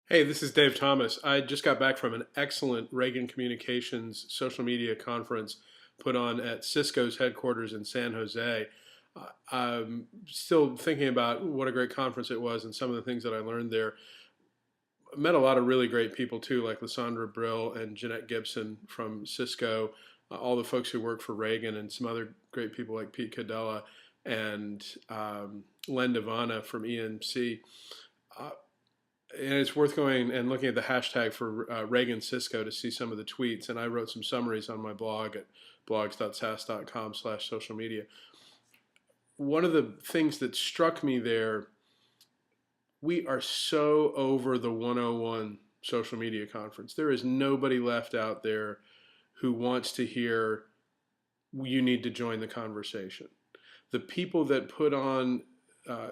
Hey, this is Dave Thomas. I just got back from an excellent Ragan Communications social media conference put on at Cisco's headquarters in San Jose. I'm still thinking about what a great conference it was and some of the things that I learned there. I met a lot of really great people too, like Lysandra Brill and Jeanette Gibson from Cisco, all the folks who work for Ragan, and some other great people like Pete Cadella and Len Devana from EMC. Uh, and it's worth going and looking at the hashtag for Ragan Cisco to see some of the tweets. And I wrote some summaries on my blog at blogs.sas.com/social media. One of the things that struck me there, we are so over the 101 social media conference. There is nobody left out there who wants to hear, you need to join the conversation. The people that put on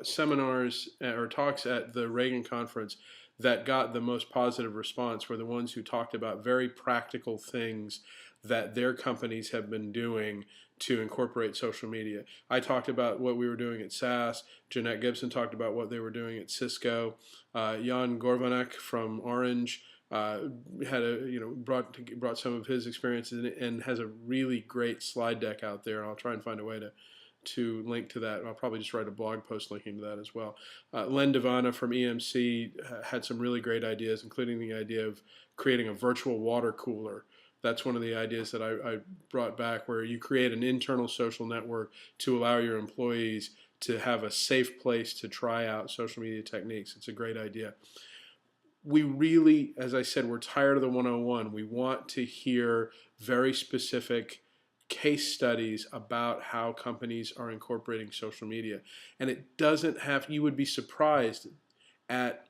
seminars or talks at the Ragan conference that got the most positive response were the ones who talked about very practical things that their companies have been doing to incorporate social media. I talked about what we were doing at SAS. Jeanette Gibson talked about what they were doing at Cisco. Jan Gorvanek from Orange had brought some of his experiences and has a really great slide deck out there. I'll try and find a way to link to that. I'll probably just write a blog post linking to that as well. Len Devana from EMC had some really great ideas, including the idea of creating a virtual water cooler. That's one of the ideas that I brought back, where you create an internal social network to allow your employees to have a safe place to try out social media techniques. It's a great idea. We really, as I said, we're tired of the 101. We want to hear very specific case studies about how companies are incorporating social media. And it doesn't have, you would be surprised at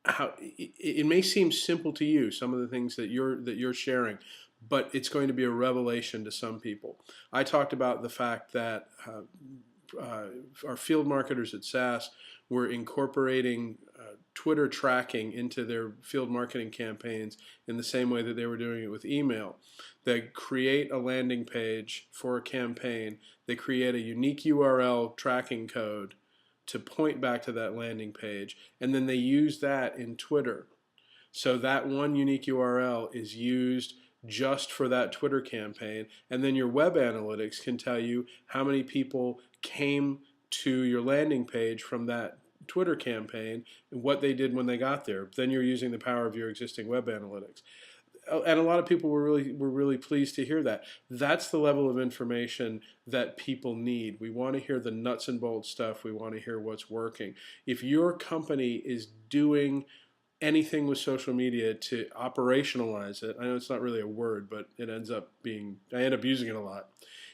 how it may seem simple to you, some of the things that you're sharing, but it's going to be a revelation to some people. I talked about the fact that our field marketers at SAS were incorporating Twitter tracking into their field marketing campaigns in the same way that they were doing it with email. They create a landing page for a campaign. They create a unique URL tracking code to point back to that landing page, and then they use that in Twitter. So that one unique URL is used just for that Twitter campaign, and then your web analytics can tell you how many people came to your landing page from that Twitter campaign and what they did when they got there. Then you're using the power of your existing web analytics. And a lot of people were really pleased to hear that. That's the level of information that people need. We want to hear the nuts and bolts stuff. We want to hear what's working. If your company is doing anything with social media to operationalize it, I know it's not really a word, but it ends up being, I end up using it a lot.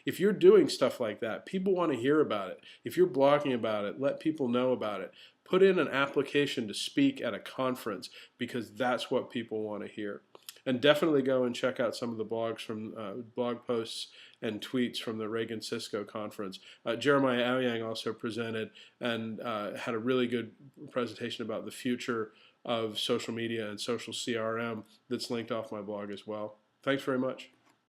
If you're doing stuff like that, people want to hear about it. If you're blogging about it, let people know about it. Put in an application to speak at a conference, because that's what people want to hear. And definitely go and check out some of the blogs from blog posts and tweets from the Ragan Cisco conference. Jeremiah Aoyang also presented and had a really good presentation about the future of social media and social CRM that's linked off my blog as well. Thanks very much.